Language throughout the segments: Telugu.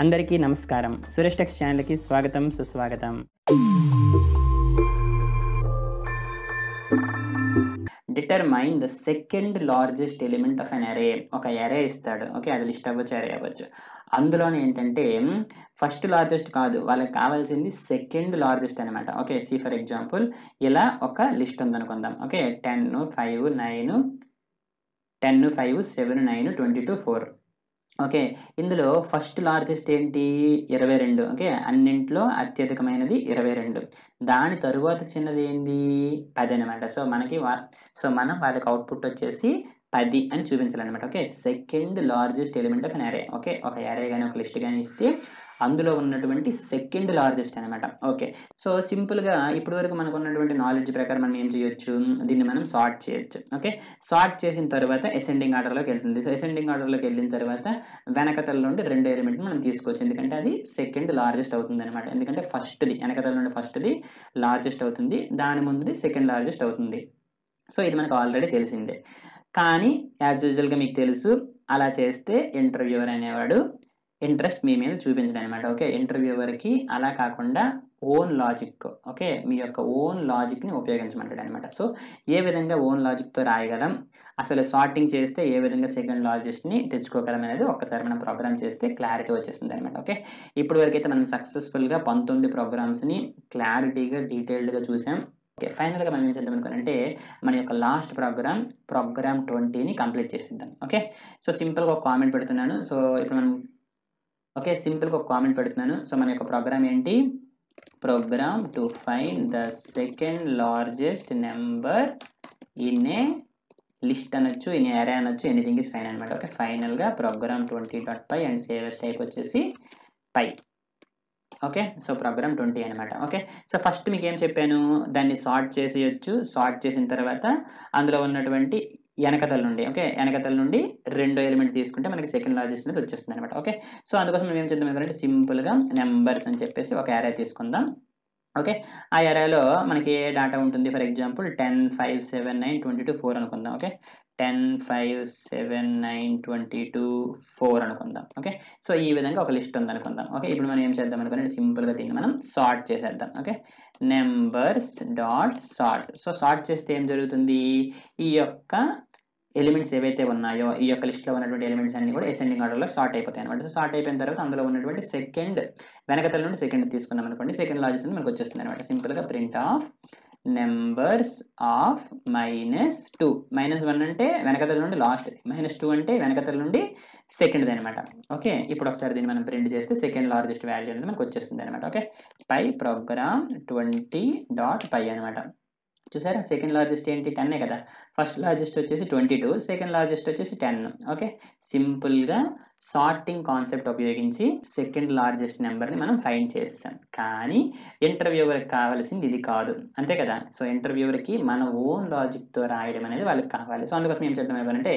అందరికీ నమస్కారం. సురేష్ టెక్స్ ఛానల్కి స్వాగతం, సుస్వాగతం. Determine the second largest element of an అరే. ఒక అరే ఇస్తాడు. ఓకే, అది లిస్ట్ అవ్వచ్చు, అరే అవ్వచ్చు. అందులోనే ఏంటంటే ఫస్ట్ లార్జెస్ట్ కాదు, వాళ్ళకి కావాల్సింది సెకండ్ లార్జెస్ట్ అనమాట. ఓకే, సి ఫర్ ఎగ్జాంపుల్ ఇలా ఒక లిస్ట్ ఉందనుకుందాం. ఓకే, 10, 5, 9, 10, 5, 7, 9, 22, 4. ఓకే, ఇందులో ఫస్ట్ లార్జెస్ట్ ఏంటి? 22. ఓకే, అన్నింట్లో అత్యధికమైనది 22. దాని తరువాత చిన్నది ఏంది? 10 అనమాట. సో మనం వాళ్ళకి అవుట్పుట్ వచ్చేసి 10 అని చూపించాలన్నమాట. Okay, second largest element of an array. Okay, ఒక అరే కానీ ఒక లిస్ట్ కానీ ఇస్తే అందులో ఉన్నటువంటి సెకండ్ లార్జెస్ట్ అనమాట. ఓకే, సో సింపుల్గా ఇప్పటి వరకు మనకు ఉన్నటువంటి నాలెడ్జ్ ప్రకారం మనం ఏం చేయొచ్చు? దీన్ని మనం సార్ట్ చేయొచ్చు. ఓకే, సార్ట్ చేసిన తర్వాత అసెండింగ్ ఆర్డర్లోకి వెళ్తుంది. సో అసెండింగ్ ఆర్డర్లోకి వెళ్ళిన తర్వాత వెనకతల నుండి 2 ఎలిమెంట్ మనం తీసుకోవచ్చు, ఎందుకంటే అది సెకండ్ లార్జెస్ట్ అవుతుంది అనమాట. ఎందుకంటే వెనకతల నుండి ఫస్ట్ది లార్జెస్ట్ అవుతుంది, దాని ముందుది సెకండ్ లార్జెస్ట్ అవుతుంది. సో ఇది మనకు ఆల్రెడీ తెలిసిందే. కానీ యాజ్ యూజువల్గా మీకు తెలుసు, అలా చేస్తే ఇంటర్వ్యూవర్ అనేవాడు ఇంట్రెస్ట్ మీ మీద చూపించడం అనమాట. ఓకే, ఇంటర్వ్యూవర్కి అలా కాకుండా ఓన్ లాజిక్, ఓకే, మీ యొక్క ఓన్ లాజిక్ని ఉపయోగించమంటాడు అనమాట. సో ఏ విధంగా ఓన్ లాజిక్తో రాయగలం, అసలు సార్టింగ్ చేస్తే ఏ విధంగా సెకండ్ లార్జెస్ట్ని తెచ్చుకోగలం అనేది ఒక్కసారి మనం ప్రోగ్రామ్ చేస్తే క్లారిటీ వచ్చేస్తుంది అనమాట. ఓకే, ఇప్పటి వరకు అయితే మనం సక్సెస్ఫుల్గా 19 ప్రోగ్రామ్స్ని క్లారిటీగా డీటెయిల్డ్గా చూసాం. ఓకే, ఫైనల్గా మనం ఏం చేద్దాం అనుకోనంటే మన యొక్క లాస్ట్ ప్రోగ్రామ్ 20ని కంప్లీట్ చేసేద్దాం. ఓకే, సో సింపుల్గా ఒక కామెంట్ పెడుతున్నాను. సో ఇప్పుడు మనం సింపుల్గా ఒక కామెంట్ పెడుతున్నాను. సో మన యొక్క ప్రోగ్రామ్ ఏంటి? Program to find the second largest number in a list అనొచ్చు, ఇన్ అరే అనొచ్చు, ఎనీథింగ్ ఇస్ ఫైన్ అనమాట. ఓకే, ఫైనల్గా program 20.py and save as type వచ్చేసి పై. ఓకే, సో ప్రోగ్రామ్ 20 అనమాట. ఓకే, సో ఫస్ట్ మీకు ఏం చెప్పాను? దాన్ని సార్ట్ చేసేయచ్చు. సార్ట్ చేసిన తర్వాత అందులో ఉన్నటువంటి వెనకతల నుండి, ఓకే, వెనకతల నుండి 2 ఎలిమెంట్ తీసుకుంటే మనకి సెకండ్ లార్జెస్ట్ అనేది వచ్చేస్తుంది అనమాట. ఓకే, సో అందుకోసం మనం ఏం చేద్దాం అనుకుంటే సింపుల్గా నెంబర్స్ అని చెప్పేసి ఒక అరే తీసుకుందాం. ఓకే, ఆ అరేలో మనకి ఏ డేటా ఉంటుంది? ఫర్ ఎగ్జాంపుల్ 10, 5, 7, 9, 22, 4 అనుకుందాం. ఓకే, 10, 5, 7, 9, 22, 4 అనుకుందాం. ఓకే, సో ఈ విధంగా ఒక లిస్ట్ ఉంది అనుకుందాం. ఓకే, ఇప్పుడు మనం ఏం చేద్దాం అనుకుంటే సింపుల్గా దీన్ని మనం సార్ట్ చేసేద్దాం. Okay, numbers dot sort. So sort చేస్తే ఏం జరుగుతుంది? ఈ యొక్క ఎలిమెంట్స్ ఏవైతే ఉన్నాయో ఈ యొక్క లిస్ట్లో ఉన్నటువంటి ఎలిమెంట్స్ అన్ని కూడా అసెండింగ్ ఆర్డర్లో సార్ట్ అయిపోతాయి అనమాట. సో సార్ట్ అయిపోయిన తర్వాత అందులో ఉన్నటువంటి వెనకతల నుండి సెకండ్ తీసుకున్నాం అనుకోండి, సెకండ్ లార్జెస్ట్ మనకు వచ్చేస్తుంది అనమాట. సింపుల్గా ప్రింట్ ఆఫ్ నెంబర్స్ ఆఫ్ -2. -1 అంటే వెనకతల నుండి లాస్ట్, -2 అంటే వెనకతల నుండి సెకండ్ది అనమాట. ఓకే, ఇప్పుడు ఒకసారి దీన్ని మనం ప్రింట్ చేస్తే సెకండ్ లార్జెస్ట్ వాల్యూ అనేది మనకు వచ్చేస్తుంది అనమాట. ఓకే, పై ప్రోగ్రామ్ 20.py అనమాట. చూసారా, సెకండ్ లార్జెస్ట్ ఏంటి? 10 కదా. ఫస్ట్ లార్జెస్ట్ వచ్చేసి 22, సెకండ్ లార్జెస్ట్ వచ్చేసి 10. ఓకే, సింపుల్గా సార్టింగ్ కాన్సెప్ట్ ఉపయోగించి సెకండ్ లార్జెస్ట్ నెంబర్ని మనం ఫైండ్ చేస్తాం. కానీ ఇంటర్వ్యూవర్కి కావాల్సింది ఇది కాదు, అంతే కదా. సో ఇంటర్వ్యూవర్కి మన ఓన్ లాజిక్తో రాయడం అనేది వాళ్ళకి కావాలి. సో అందుకోసం ఏం చేద్దాం అంటే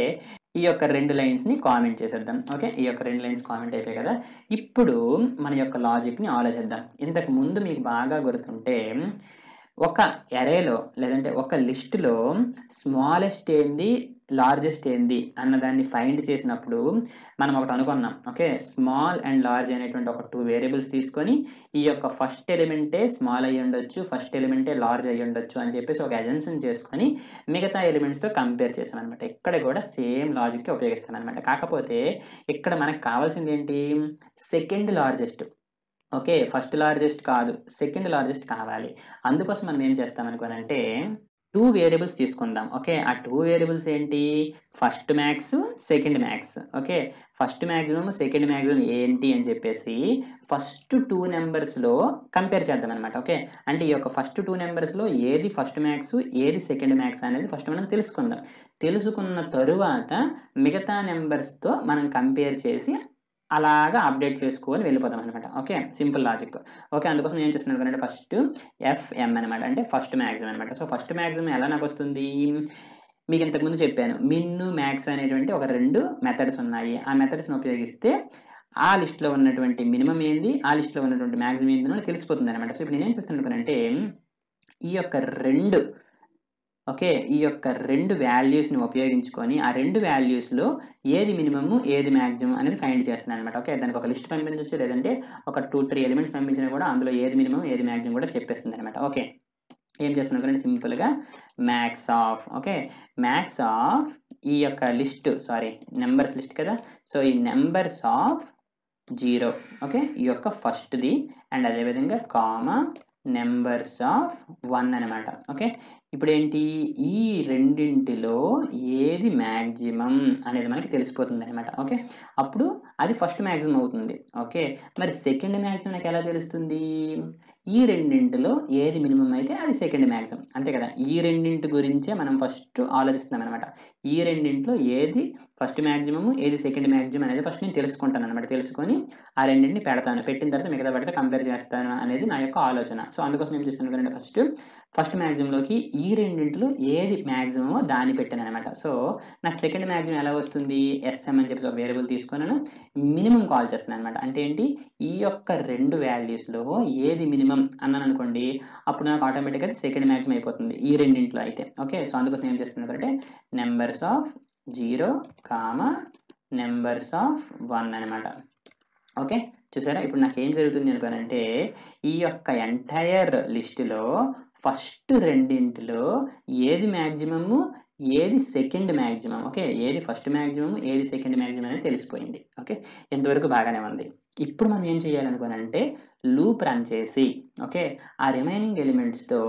ఈ యొక్క 2 లైన్స్ని కామెంట్ చేసేద్దాం. ఓకే, ఈ యొక్క 2 లైన్స్ కామెంట్ అయిపోయాయి కదా. ఇప్పుడు మన యొక్క లాజిక్ని ఆలోచిద్దాం. ఇంతకు ముందు మీకు బాగా గుర్తుంటే ఒక అరేలో లేదంటే ఒక లిస్టులో స్మాలెస్ట్ ఏంది, లార్జెస్ట్ ఏంది అన్నదాన్ని ఫైండ్ చేసినప్పుడు మనం ఒకటి అనుకున్నాం. ఓకే, స్మాల్ అండ్ లార్జ్ అనేటువంటి ఒక 2 వేరియబుల్స్ తీసుకొని ఈ యొక్క ఫస్ట్ ఎలిమెంటే స్మాల్ అయ్యి ఉండొచ్చు, ఫస్ట్ ఎలిమెంటే లార్జ్ అయ్యి ఉండొచ్చు అని చెప్పేసి ఒక అజంప్షన్ చేసుకొని మిగతా ఎలిమెంట్స్తో కంపేర్ చేసాం అనమాట. ఇక్కడ కూడా సేమ్ లాజిక్కి ఉపయోగిస్తాం అనమాట. కాకపోతే ఇక్కడ మనకు కావాల్సింది ఏంటి? Second largest. Okay, first largest కాదు, సెకండ్ లార్జెస్ట్ కావాలి. అందుకోసం మనం ఏం చేస్తాం అనుకోనంటే 2 వేరియబుల్స్ తీసుకుందాం. ఓకే, ఆ 2 వేరియబుల్స్ ఏంటి? First max, second max. Okay, first maximum, second maximum ఏంటి అని చెప్పేసి ఫస్ట్ 2 నెంబర్స్లో కంపేర్ చేద్దాం అనమాట. ఓకే, అంటే ఈ యొక్క ఫస్ట్ 2 నెంబర్స్లో ఏది ఫస్ట్ మ్యాక్స్, ఏది సెకండ్ మ్యాక్స్ అనేది ఫస్ట్ మనం తెలుసుకుందాం. తెలుసుకున్న తరువాత మిగతా నెంబర్స్తో మనం కంపేర్ చేసి అలాగా అప్డేట్ చేసుకొని వెళ్ళిపోతాం అనమాట. Okay, simple logic. ఓకే, అందుకోసం ఏం చేస్తున్నాను అంటే ఫస్ట్ ఎఫ్ఎం అనమాట, అంటే ఫస్ట్ మ్యాక్సిమం అనమాట. సో ఫస్ట్ మ్యాక్సిమం ఎలా నాకు వస్తుంది? మీకు ఇంతకుముందు చెప్పాను, మిన్ను మ్యాక్స్ అనేటువంటి ఒక 2 మెథడ్స్ ఉన్నాయి. ఆ మెథడ్స్ని ఉపయోగిస్తే ఆ లిస్ట్లో ఉన్నటువంటి మినిమం ఏంది, ఆ లిస్ట్లో ఉన్నటువంటి మ్యాక్సిమం ఏంది అని తెలిసిపోతుంది అనమాట. సో ఇప్పుడు నేనేం చేస్తున్నాను అంటే ఈ యొక్క 2 ఓకే. ఈ యొక్క 2 వాల్యూస్‌ని ఉపయోగించుకొని ఆ 2 వాల్యూస్‌లో ఏది మినిమమ్, ఏది మాక్సిమం అనేది ఫైండ్ చేస్తున్నానన్నమాట. ఓకే. దానికి ఒక లిస్ట్ పంపించొచ్చు. లేదంటే ఒక 2, 3 ఎలిమెంట్స్ పంపించినా కూడా అందులో ఏది మినిమమ్, ఏది మాక్సిమం కూడా చెప్పేస్తుందన్నమాట. ఓకే. ఏం చేస్తున్నాం చూడండి సింపుల్‌గా max of okay. Max of ఈ యొక్క నంబర్స్ లిస్ట్ కదా! సో, ఈ నంబర్స్ ఆఫ్ 0 ఓకే. ఈ యొక్క ఫస్ట్‌ది అండ్ అదే విధంగా కామా నంబర్స్ ఆఫ్ 1 అనమాట. ఓకే. ఇప్పుడేంటి ఈ రెండింటిలో ఏది మాక్సిమం అనేది మనకి తెలిసిపోతుందనమాట. ఓకే. అప్పుడు అది ఫస్ట్ మాక్సిమం అవుతుంది. ఓకే. మరి సెకండ్ మాక్సిమం నాకెలా తెలుస్తుంది? ఈ రెండింటిలో ఏది మినిమమ్ అయితే అది సెకండ్ మాక్సిమం. అంతే కదా! ఈ రెండింటి గురించే మనం ఫస్ట్ ఆలోచిస్తున్నామనమాట. ఈ రెండింటిలో ఏది ఫస్ట్ మాక్సిమమ్, ఏది సెకండ్ మాక్సిమం అనేది ఫస్ట్ నేను తెలుసుకుంటాననమాట. తెలుసుకొని ఆ రెండింటిని పెడతాను. పెట్టిన తర్వాత మిగతా వాటితో కంపేర్ చేస్తాను అనేది నా యొక్క ఆలోచన. సో, అందుకోసం ఏం చేస్తాను కదండీ ఫస్ట్ మాక్సిమంలోకి ఈ రెండింటిలో ఏది మాక్సిమమో దాన్ని పెట్టాననమాట. సో, నాకు సెకండ్ మాక్సిమం ఎలా వస్తుంది? ఎస్ఎం అని చెప్పేసి ఒక వేరియబుల్ తీసుకున్నాను. మినిమమ్ కాల్ చేస్తున్నాననమాట. అంటే ఏంటి? ఈ యొక్క 2 వాల్యూస్‌లో ఏది మినిమమ్ అన్నాననుకోండి, అప్పుడు నాకు ఆటోమేటిక్‌గా అది సెకండ్ మాక్సిమం అయిపోతుంది. ఈ రెండింటిలో అయితే. ఓకే. సో, అందుకోసం ఏం చేస్తున్నానంటే నంబర్స్ ఆఫ్ 0, నంబర్స్ ఆఫ్ 1 అనమాట. ఓకే. చూసారా? ఇప్పుడు నాకేం జరుగుతుంది అనుకోనంటే, ఈ యొక్క ఎంటైర్ లిస్ట్‌లో ఫస్ట్ రెండింటిలో ఏది మాక్సిమము, ఏది సెకండ్ మాక్సిమం. ఓకే. ఏది ఫస్ట్ మాక్సిమం, ఏది సెకండ్ మాక్సిమం అనేది తెలిసిపోయింది. ఓకే. ఇంతవరకు బాగానే ఉంది. ఇప్పుడు మనం ఏం చేయాలనుకోనంటే, లూప్ రన్ చేసి ఓకే. ఆ రిమైనింగ్ ఎలిమెంట్స్‌తో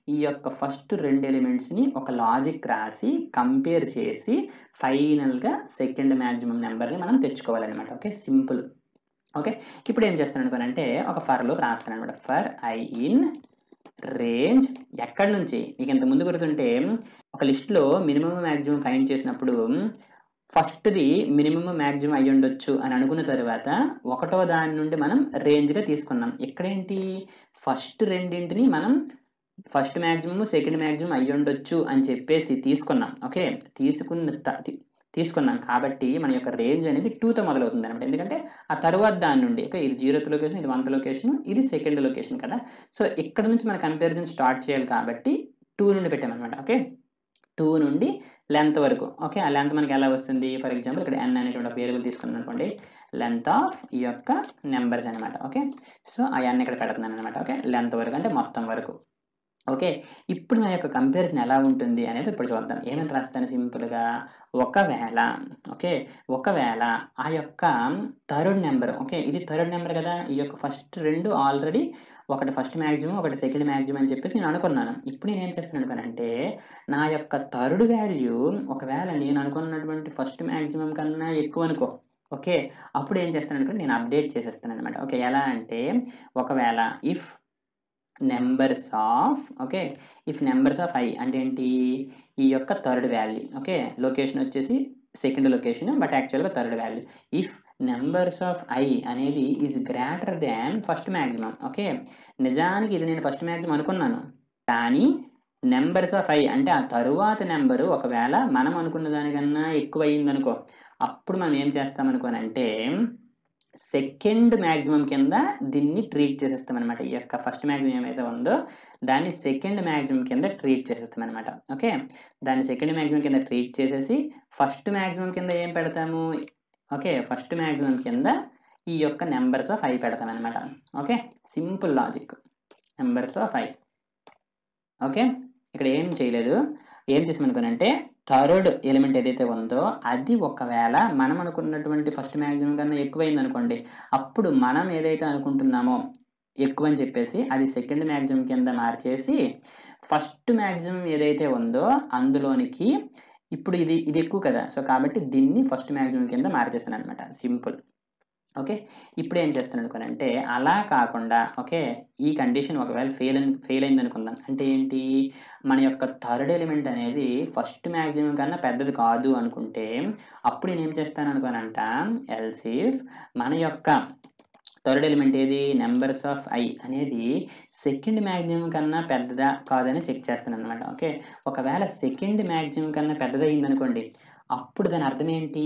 ఈ యొక్క ఫస్ట్ 2 ఎలిమెంట్స్‌ని ఒక లాజిక్ రాసి, కంపేర్ చేసి, ఫైనల్‌గా సెకండ్ మాక్సిమం నంబర్‌ని మనం తెచ్చుకోవాలనమాట. ఓకే. సింపుల్. ఓకే. ఇప్పుడేం చేస్తున్నాననుకోనంటే ఒక ఫర్ లూప్ రాస్తాననమాట. ఫర్ ఐ ఇన్ రేంజ్ ఎక్కడి నుంచి? మీకింతకు ముందు గుర్తుంటే ఒక లిస్ట్‌లో మినిమమ్, మాక్సిమం ఫైండ్ చేసినప్పుడు ఫస్ట్‌ది మినిమమ్, మాక్సిమం అయ్యుండొచ్చు అని అనుకున్న తరువాత ఒకటో దాని నుండి మనం రేంజ్‌గా తీసుకున్నాం. ఇక్కడేంటి ఫస్ట్ రెండింటిని మనం ఫస్ట్ మాక్సిమమ్, సెకండ్ మాక్సిమం అయ్యుండొచ్చు అని చెప్పేసి తీసుకున్నాం. ఓకే. తీసుకున్నాం కాబట్టి మన యొక్క రేంజ్ అనేది 2తో మొదలవుతుందనమాట. ఎందుకంటే ఆ తరువాత దాని నుండి ఓకే. ఇది 0th లొకేషన్, ఇది 1th లొకేషన్, ఇది సెకండ్ లొకేషన్ కదా! సో, ఇక్కడ నుంచి మన కంపారిజన్ స్టార్ట్ చేయాలి కాబట్టి 2 నుండి పెట్టామనమాట. ఓకే. 2 నుండి లెంత్ వరకు. ఓకే. ఆ లెంత్ మనకి ఎలా వస్తుంది? ఫర్ ఎగ్జాంపుల్ ఇక్కడ n అనేటువంటి ఒక వేరియబుల్ తీసుకున్నాననుకోండి. లెంత్ ఆఫ్ ఈ యొక్క నంబర్స్ అనమాట. ఓకే. సో, ఆ n ఇక్కడ పెడుతున్నాననమాట. ఓకే. లెంత్ వరకు అంటే మొత్తం వరకు. ఓకే. ఇప్పుడు నా యొక్క కంపారిజన్ ఎలా ఉంటుంది అనేది ఇప్పుడు చూద్దాం. ఏమని రాస్తాను సింపుల్‌గా ఒకవేళ ఓకే. ఒకవేళ ఆ యొక్క థర్డ్ నంబర్ ఓకే. ఇది థర్డ్ నంబర్ కదా! ఈ యొక్క ఫస్ట్ 2 ఆల్రెడీ ఒకటి ఫస్ట్ మాక్సిమం, ఒకటి సెకండ్ మాక్సిమం అని చెప్పేసి నేను అనుకున్నాను. ఇప్పుడు నేనేం చేస్తున్నాను అనుకోనంటే నా యొక్క థర్డ్ వాల్యూ ఒకవేళ నేను అనుకున్నటువంటి ఫస్ట్ మాక్సిమం కన్నా ఎక్కువ అనుకో. ఓకే. అప్పుడు ఏం చేస్తాననుకోండి నేను అప్డేట్ చేసేస్తాననమాట. ఓకే. ఎలా అంటే ఒకవేళ if numbers of okay. If numbers of i అంటే ఏంటి? ఈ యొక్క థర్డ్ వాల్యూ ఓకే. లొకేషన్ వచ్చేసి సెకండ్ లొకేషన్ బట్ యాక్చువల్‌గా third value. If numbers of i అనేది is greater than first maximum okay. నిజానికి ఇది నేను ఫస్ట్ మాక్సిమం అనుకున్నాను. కానీ నంబర్స్ ఆఫ్ i అంటే ఆ తరువాత నంబరు ఒకవేళ మనం అనుకున్న దానికన్నా ఎక్కువయిందనుకో, అప్పుడు మనం ఏం చేస్తామనుకోనంటే సెకండ్ మాక్సిమం కింద దీన్ని ట్రీట్ చేసేస్తామనమాట. ఈ యొక్క ఫస్ట్ మాక్సిమం ఏమైతే ఉందో దాన్ని సెకండ్ మాక్సిమం కింద ట్రీట్ చేసేస్తామనమాట. ఓకే. దాన్ని సెకండ్ మాక్సిమం కింద ట్రీట్ చేసేసి ఫస్ట్ మాక్సిమం కింద ఏం పెడతాము? ఓకే. ఫస్ట్ మాక్సిమం కింద ఈ యొక్క నంబర్స్ ఆఫ్ i పెడతామనమాట. Okay. Simple logic. Numbers of i. Okay. ఇక్కడ ఏం చేయలేదు. ఏం చేసామనుకోనంటే థర్డ్ ఎలిమెంట్ ఏదైతే ఉందో అది ఒకవేళ మనం అనుకున్నటువంటి ఫస్ట్ మాక్సిమం కన్నా ఎక్కువైందనుకోండి. అప్పుడు మనం ఏదైతే అనుకుంటున్నామో ఎక్కువని చెప్పేసి అది సెకండ్ మాక్సిమం కింద మార్చేసి ఫస్ట్ మాక్సిమం ఏదైతే ఉందో అందులోనికి ఇప్పుడు ఇది ఎక్కువ కదా! సో, కాబట్టి దీన్ని ఫస్ట్ మాక్సిమం కింద మార్చేసాననమాట. సింపుల్. ఓకే. ఇప్పుడేం చేస్తాననుకోనంటే అలా కాకుండా ఓకే. ఈ కండిషన్ ఒకవేళ ఫెయిల్ అయిందనుకుందాం. అంటే ఏంటి? మన యొక్క థర్డ్ ఎలిమెంట్ అనేది ఫస్ట్ మాక్సిమం కన్నా పెద్దది కాదు అనుకుంటే అప్పుడు నేనేం చేస్తాననుకోనంట ఎల్స్ ఇఫ్ మన యొక్క థర్డ్ ఎలిమెంట్ ఏది? నంబర్స్ ఆఫ్ i అనేది సెకండ్ మాక్సిమం కన్నా పెద్దదా? కాదని చెక్ చేస్తాననమాట. ఓకే. ఒకవేళ సెకండ్ మాక్సిమం కన్నా పెద్దదయిందనుకోండి. అప్పుడు దాని అర్థం ఏంటి?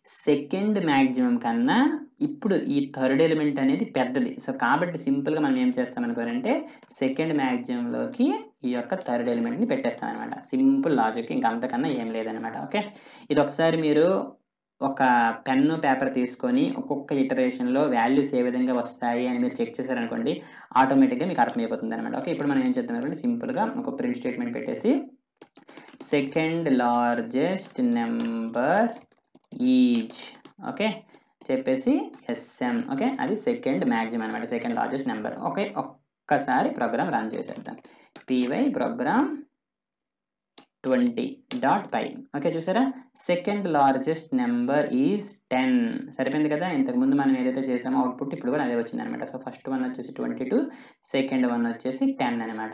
సెకండ్ మ్యాక్సిమం కన్నా ఇప్పుడు ఈ థర్డ్ ఎలిమెంట్ అనేది పెద్దది. సో, కాబట్టి సింపుల్‌గా మనం ఏం చేస్తామనుకోనంటే సెకండ్ మ్యాక్సిమంలోకి ఈ యొక్క థర్డ్ ఎలిమెంట్‌ని పెట్టేస్తామనమాట. సింపుల్ లాజిక్ ఇంక అంతకన్నా ఏం లేదనమాట. ఓకే. ఇదొకసారి మీరు ఒక పెన్ను, పేపర్ తీసుకొని ఒక్కొక్క ఇటరేషన్‌లో వాల్యూస్ ఏ విధంగా వస్తాయి అని మీరు చెక్ చేశారనుకోండి, ఆటోమేటిక్‌గా మీకు అర్థమైపోతుందనమాట. ఓకే. ఇప్పుడు మనం ఏం చేద్దామంటే సింపుల్‌గా ఒక ప్రింట్ స్టేట్మెంట్ పెట్టేసి second largest number is okay. చెప్పేసి S M. Okay second maximum అనమాట. Second largest number. ఓకే. ఒక్కసారి ప్రోగ్రామ్ రన్ చేసేద్దాం. py program 20.py okay. చూసారా? సెకండ్ లార్జెస్ట్ నంబర్ ఈజ్ 10 సరిపోయింది కదా! ఇంతకుముందు మనం ఏదైతే చేసామో అవుట్‌పుట్ ఇప్పుడు కూడా అదే వచ్చిందనమాట. సో, ఫస్ట్ వన్ వచ్చేసి 22 సెకండ్ వన్ వచ్చేసి 10 అనమాట.